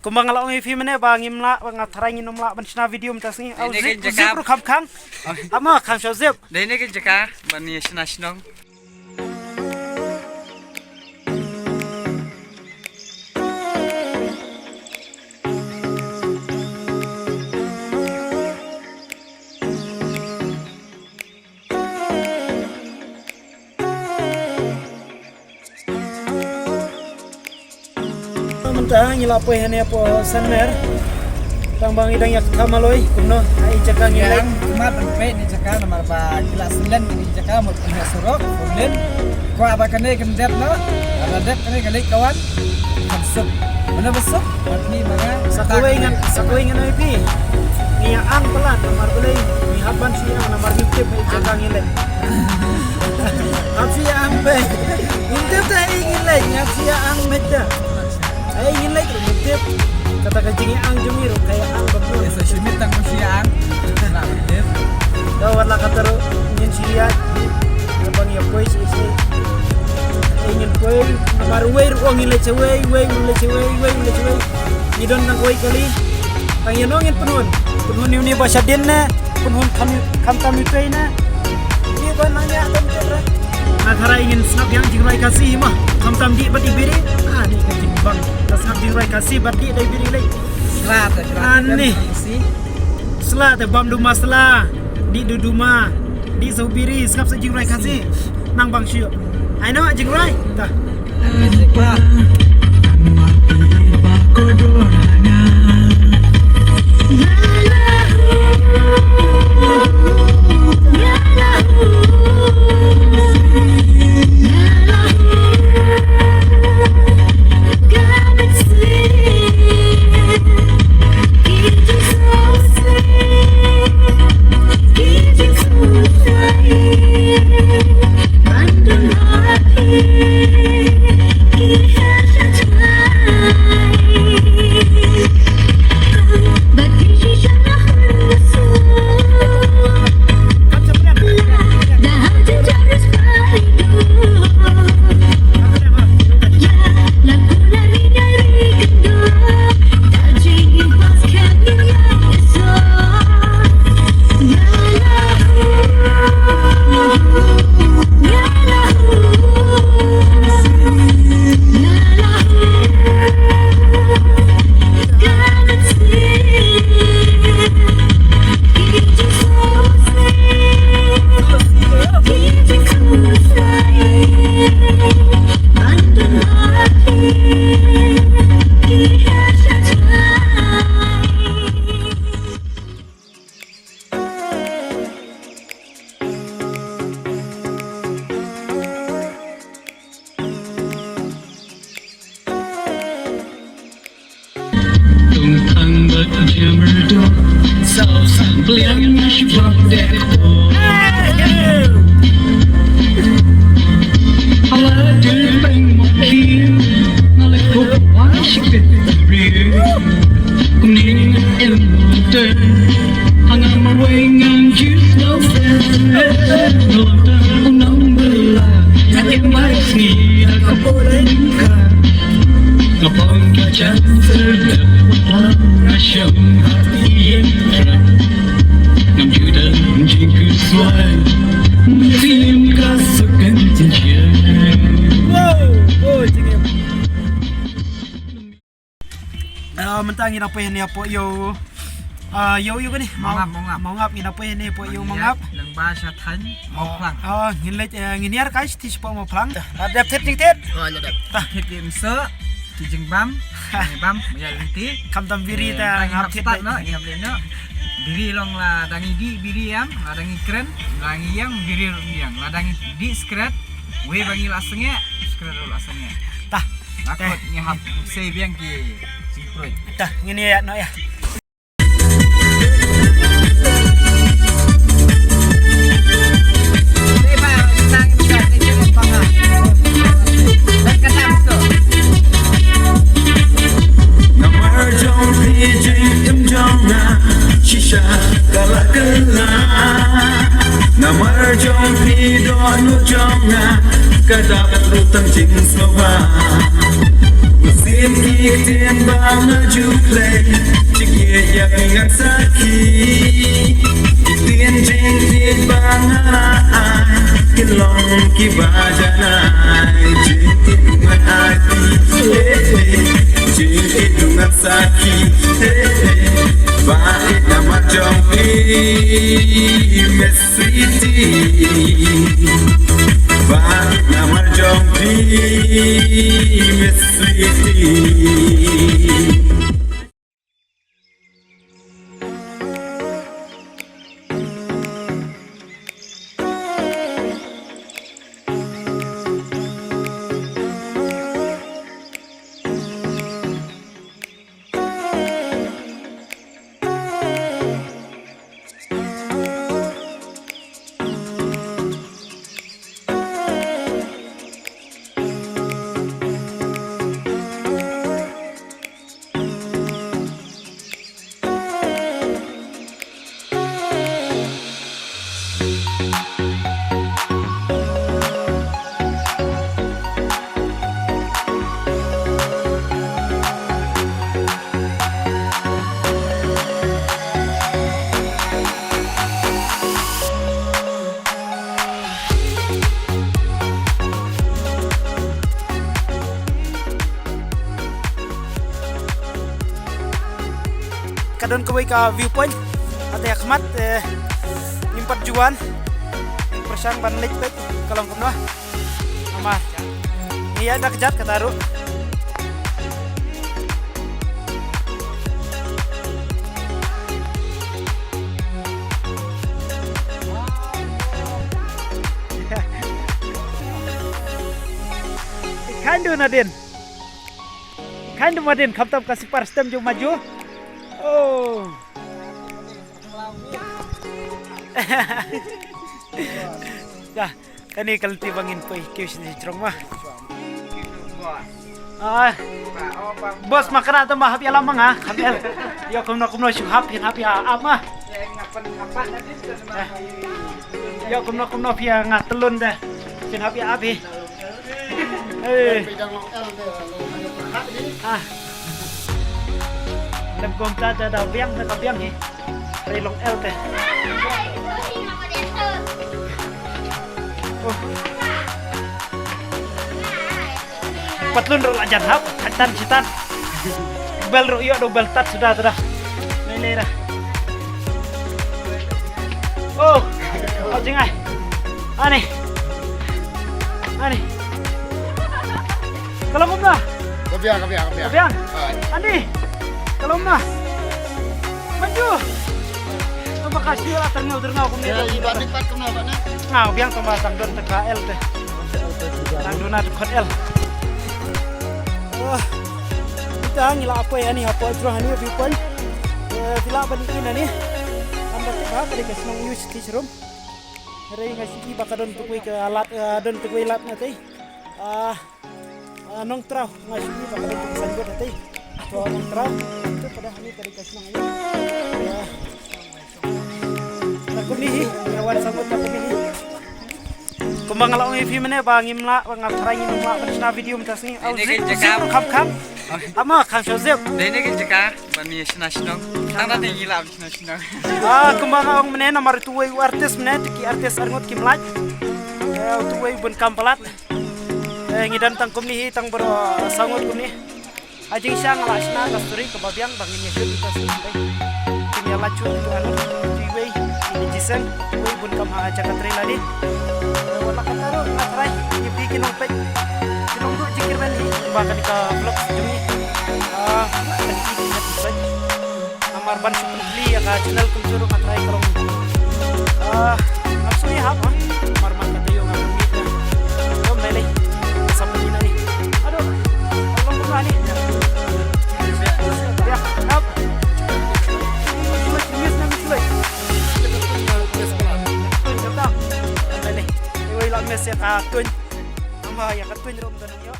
kumbang ngalak ngi film ne bang imla bang atharang ngi nomla ban chna video mta singi au zip ru kham khang ama kham sho zip dene ke jaka bani shna shnong mentang ngila po hene po sanmer tang bang idang yak thamaloi kunno ai jaka ngilai mat pe ni jaka nomor ba kelas 9 ni jaka mo kena surok boleh ko abakane kendet no ada det kene kali kawan masuk mana besok ni mga sakwe ngan ai pi ngia ang pelan nomor boleh ni haban si ang nomor ngitip ai jaka ngilai apsi ang be ngitip ta ngilai ngapsi ang meta ay ingin lagi ngitip kata kajing ang jumir kayak ang betul so shimit tang siang na ngitip daw wala kataro ingin siya abang ya boys isi ingin boy amar way ruang ingin leceway way idon nang way kali tangyan ngin penun ni bahasa din na penun kam tamitay na ni ba nanya temper Nagara ingin snap yang jingrai kasih mah kam di bati biri ni kajing bang snap jingrai kasih bati dai biri lai selat ani selat bam duma sela di duduma di sobiri snap jingrai kasih nang bang syu I know jingrai tah mentang ina po yan po yo yo gani mau ngap ina po yan po yo mangap lang bahasa tan mau plang nginiar kais ti po mau plang ada tet tet tah hitim se kijing bam ya linti kam tam biri ta ngap tet no ngap no biri long la dangi di biri yam la dangi kren dangi yang biri yang la dangi di skret we bangi lasenge skret lasenge tah takut nyahap sei biang ki singproy tah ngini ya no ya Kadang lutang jing soba musim iktin bang maju play Cikir yang ingat sakit Tian jeng tian bangai Kelong kibajanai Jengkit dengan hati Jengkit dengan sakit Baik nama jongki Mesriti Baik nama jongki Mesriti Kadon kawai ka viewpoint Ate Ahmad Nimpat juan Persang ban lepet Kalong kumno Amar Iya dah kejat kataru Kandu Nadin Kandu Madin Kaptam kasih parstem jom maju Oh. Dah, kani kalti bangin ko kius ni Trong mah. Bos makana tu mah hapi alam mah, hamil. Yo kumno syuh hapi apa mah. Yo kumno pia ngatelun dah. Sin hapi api. Làm công ta đầu biang nó có biang gì đây lồng eo kìa patlun ro lanjut hap hatan sitan bel ro yo do bel tat sudah ini dah oh jingai ani kalau ngom dah kebiang ani kalau mah maju terima kasih lah ternau kumni Lipat kenapa nak? ngau biang sama tangdon TKL teh tangdona kod L kita ngila apa ya ni apa jroh ni viewpoint villa banding ni amba tiba kali ke senang use di serum hari ngasih bakadon tukui ke alat don tukui lat nanti nong trau ngasih bakadon tukui sanggol nanti nong trau itu pada hari kali ke senang ya kumihi yawan sambut kumihi kumbang kalau ngifi mana bang imla bang ngapain imla pada video minta sini Ini kita kam ama kam Joseph Ini kita jeka bani nasional. Tanda tinggi lah nasional. Kumbang orang mana nomor tuai artis mana tiki artis arngot kimlaj tuai bun kampalat ngidan tang kumihi tang ber sangut kumni ajing siang lasna kasturi kebabiang bang ini kita sini kini lacu itu anu tuai Jisen, tuai bun kam Jakarta lagi. Wala kataro natry ibikin ng pet. Tinunggu jikir bali bahkan ke vlog jumi. Penting na Amar ban supli ya ka channel kulturo natry karong. Actually hap Amar man katayo nga media. So mele sampai ni. Aduh. Tolong ko ani. Ya, hap. Mesya ka tun. Ama ya ka tun rom tanong yo.